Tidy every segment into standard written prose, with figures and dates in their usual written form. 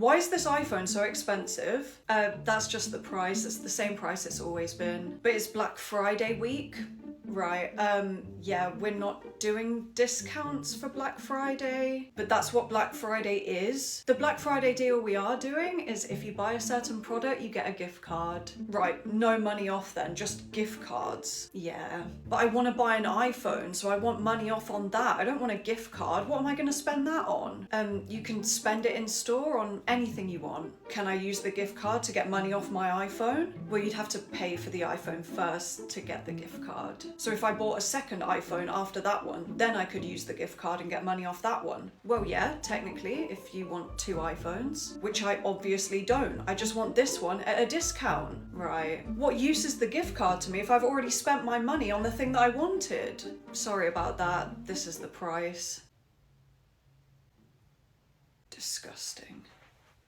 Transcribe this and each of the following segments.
Why is this iPhone so expensive? That's just the price. It's the same price it's always been. But it's Black Friday week. Right, yeah, we're not doing discounts for Black Friday, but that's what Black Friday is. The Black Friday deal we are doing is if you buy a certain product, you get a gift card. Right, no money off then, just gift cards. Yeah, but I want to buy an iPhone, so I want money off on that. I don't want a gift card. What am I going to spend that on? You can spend it in store on anything you want. Can I use the gift card to get money off my iPhone? Well, you'd have to pay for the iPhone first to get the gift card. So if I bought a second iPhone after that one, then I could use the gift card and get money off that one. Well, yeah, technically, if you want 2 iPhones, which I obviously don't. I just want this one at a discount. Right. What use is the gift card to me if I've already spent my money on the thing that I wanted? Sorry about that. This is the price. Disgusting.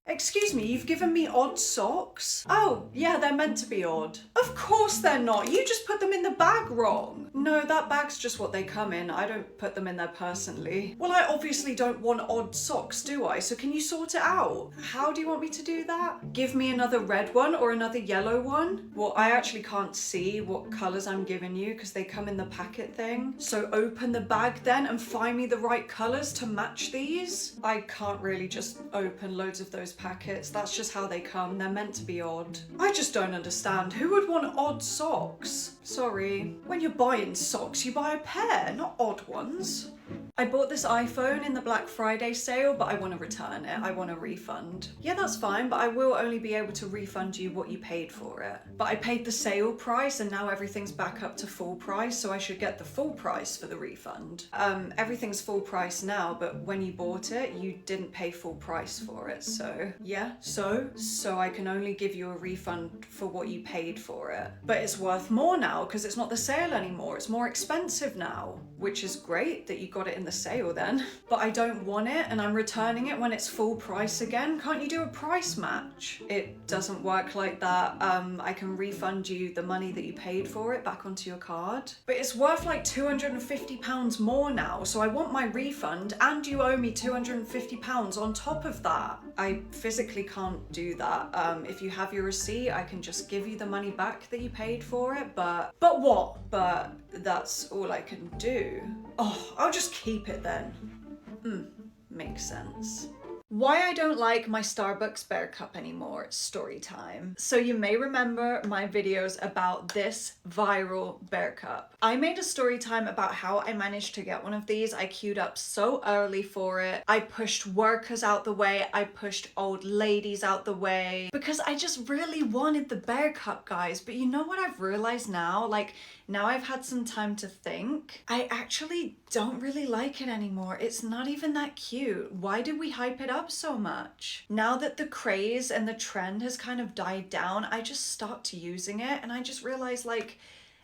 Excuse me, you've given me odd socks? Oh, yeah, they're meant to be odd. Of course they're not. You just put them in the bag wrong. No, that bag's just what they come in. I don't put them in there personally. Well, I obviously don't want odd socks, do I? So can you sort it out? How do you want me to do that? Give me another red one or another yellow one? Well, I actually can't see what colours I'm giving you because they come in the packet thing. So open the bag then and find me the right colours to match these. I can't really just open loads of those packets. That's just how they come. They're meant to be odd. I just don't understand. Who would want odd socks? Sorry. When you're buying socks, you buy a pair, not odd ones. I bought this iPhone in the Black Friday sale, but I want to return it. I want a refund. Yeah, that's fine, but I will only be able to refund you what you paid for it. But I paid the sale price and now everything's back up to full price, so I should get the full price for the refund. Everything's full price now, but when you bought it, you didn't pay full price for it, so yeah, so I can only give you a refund for what you paid for it. But it's worth more now because it's not the sale anymore. It's more expensive now, which is great that you got it in the sale then. But I don't want it and I'm returning it when it's full price again. Can't you do a price match? It doesn't work like that. I can refund you the money that you paid for it back onto your card. But it's worth like £250 more now, so I want my refund and you owe me £250 on top of that. I physically can't do that. If you have your receipt, I can just give you the money back that you paid for it, but what? But that's all I can do. Oh, I'll just keep it then. Makes sense. Why I don't like my Starbucks Bear Cup anymore, story time. So you may remember my videos about this viral Bear Cup. I made a story time about how I managed to get one of these. I queued up so early for it. I pushed workers out the way. I pushed old ladies out the way because I just really wanted the Bear Cup, guys. But you know what I've realized now? Like, now I've had some time to think, I actually don't really like it anymore. It's not even that cute. Why did we hype it up so much? Now that the craze and the trend has kind of died down, I just stopped using it and I just realized, like,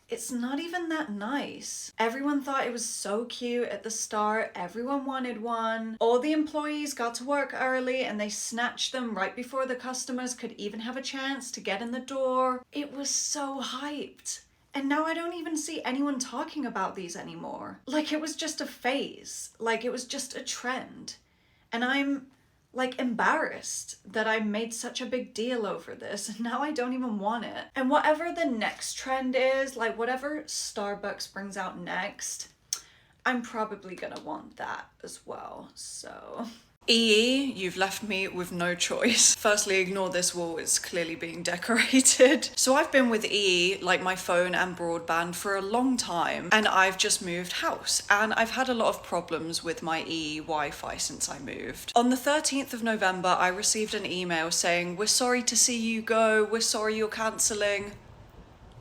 it's not even that nice. Everyone thought it was so cute at the start. Everyone wanted one. All the employees got to work early and they snatched them right before the customers could even have a chance to get in the door. It was so hyped. And now I don't even see anyone talking about these anymore. Like, it was just a phase. Like, it was just a trend. And I'm, like, embarrassed that I made such a big deal over this. And now I don't even want it. And whatever the next trend is, like, whatever Starbucks brings out next, I'm probably gonna want that as well, so... EE, you've left me with no choice. Firstly, ignore this wall, it's clearly being decorated. So I've been with EE, like my phone and broadband, for a long time, and I've just moved house, and I've had a lot of problems with my EE Wi-Fi since I moved. On the 13th of November, I received an email saying, "We're sorry to see you go, we're sorry you're cancelling."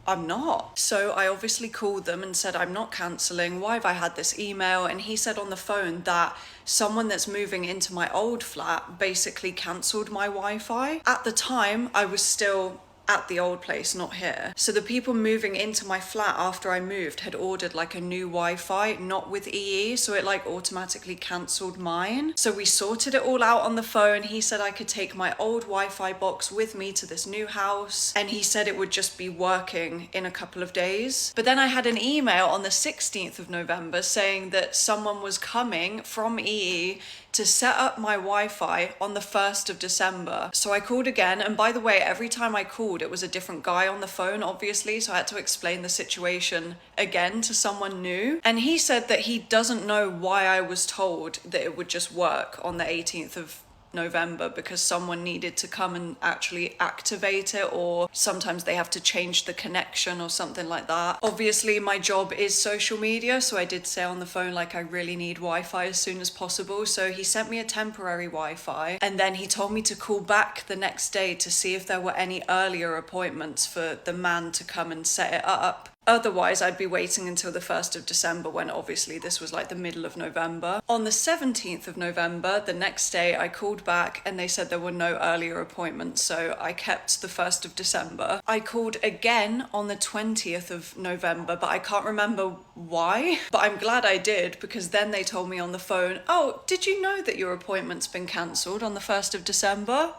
I'm not. So I obviously called them and said, I'm not cancelling. Why have I had this email? And he said on the phone that someone that's moving into my old flat basically cancelled my Wi-Fi. At the time, I was still at the old place, not here. So the people moving into my flat after I moved had ordered like a new Wi-Fi, not with EE, so it like automatically cancelled mine. So we sorted it all out on the phone. He said I could take my old Wi-Fi box with me to this new house, and he said it would just be working in a couple of days. But then I had an email on the 16th of November saying that someone was coming from EE to set up my Wi-Fi on the 1st of December. So I called again, and by the way, every time I called, it was a different guy on the phone, obviously, so I had to explain the situation again to someone new. And he said that he doesn't know why I was told that it would just work on the 18th of November, because someone needed to come and actually activate it, or sometimes they have to change the connection or something like that. Obviously my job is social media, so I did say on the phone like I really need Wi-Fi as soon as possible. So he sent me a temporary Wi-Fi, and then he told me to call back the next day to see if there were any earlier appointments for the man to come and set it up. Otherwise, I'd be waiting until the 1st of December, when obviously this was like the middle of November. On the 17th of November, the next day, I called back and they said there were no earlier appointments, so I kept the 1st of December. I called again on the 20th of November, but I can't remember why. But I'm glad I did, because then they told me on the phone, oh, did you know that your appointment's been cancelled on the 1st of December?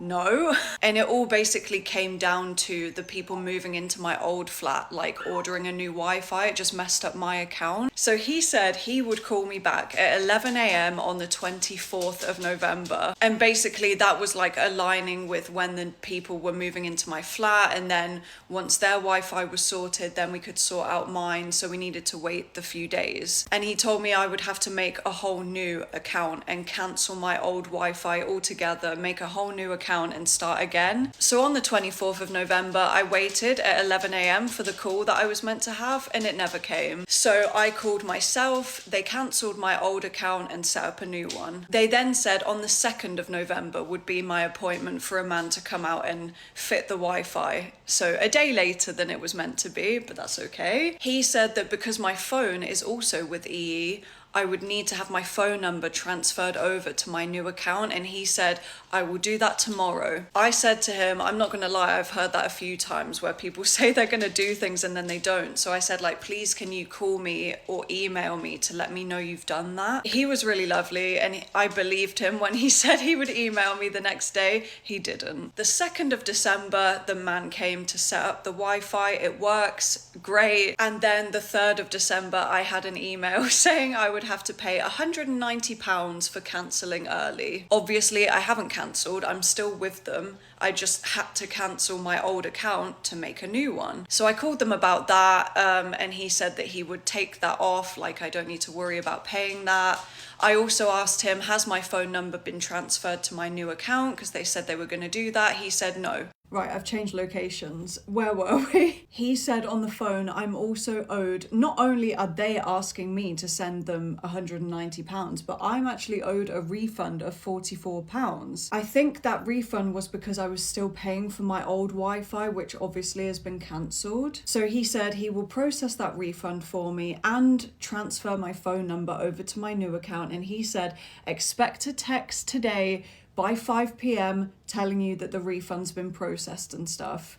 No. And it all basically came down to the people moving into my old flat, like ordering a new Wi-Fi. It just messed up my account. So he said he would call me back at 11 a.m. on the 24th of November. And basically that was like aligning with when the people were moving into my flat. And then once their Wi-Fi was sorted, then we could sort out mine. So we needed to wait the few days. And he told me I would have to make a whole new account and cancel my old Wi-Fi altogether, make a whole new account and start again. So on the 24th of November, I waited at 11 a.m. for the call that I was meant to have, and it never came. So I called myself, they cancelled my old account and set up a new one. They then said on the 2nd of November would be my appointment for a man to come out and fit the Wi-Fi. So a day later than it was meant to be, but that's okay. He said that because my phone is also with EE, I would need to have my phone number transferred over to my new account, and he said, I will do that tomorrow. I said to him, I'm not gonna lie, I've heard that a few times where people say they're gonna do things and then they don't. So I said, like, please can you call me or email me to let me know you've done that? He was really lovely, and I believed him when he said he would email me the next day. He didn't. The 2nd of December, the man came to set up the Wi-Fi. It works great. And then the 3rd of December, I had an email saying I would have to pay £190 for cancelling early. Obviously, I haven't cancelled, I'm still with them. I just had to cancel my old account to make a new one. So I called them about that, and he said that he would take that off, like I don't need to worry about paying that. I also asked him, has my phone number been transferred to my new account? Because they said they were going to do that. He said no. Right, I've changed locations. Where were we? He said on the phone, I'm also owed, not only are they asking me to send them £190, but I'm actually owed a refund of £44. I think that refund was because I was still paying for my old Wi-Fi, which obviously has been cancelled. So he said he will process that refund for me and transfer my phone number over to my new account. And he said, expect a text today by 5 p.m. telling you that the refund's been processed and stuff.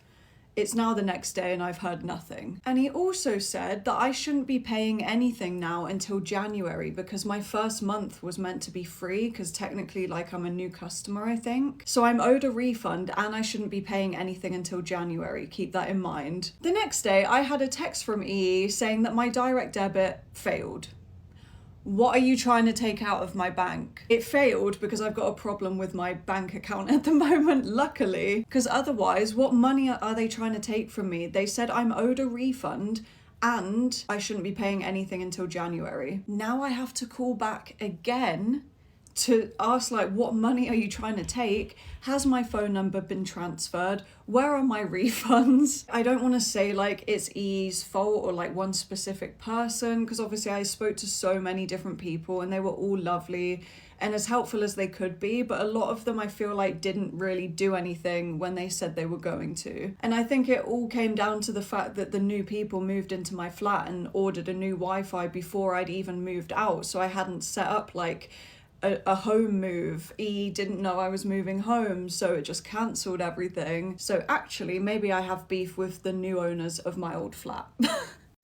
It's now the next day and I've heard nothing. And he also said that I shouldn't be paying anything now until January, because my first month was meant to be free, because technically like I'm a new customer, I think. So I'm owed a refund and I shouldn't be paying anything until January. Keep that in mind. The next day I had a text from EE saying that my direct debit failed. What are you trying to take out of my bank? It failed because I've got a problem with my bank account at the moment, luckily. Because otherwise, what money are they trying to take from me? They said I'm owed a refund and I shouldn't be paying anything until January. Now I have to call back again to ask, like, what money are you trying to take? Has my phone number been transferred? Where are my refunds? I don't want to say like it's EE's fault or like one specific person, because obviously I spoke to so many different people and they were all lovely and as helpful as they could be, but a lot of them I feel like didn't really do anything when they said they were going to. And I think it all came down to the fact that the new people moved into my flat and ordered a new Wi-Fi before I'd even moved out, so I hadn't set up like a home move. E didn't know I was moving home, so it just cancelled everything. So actually, maybe I have beef with the new owners of my old flat.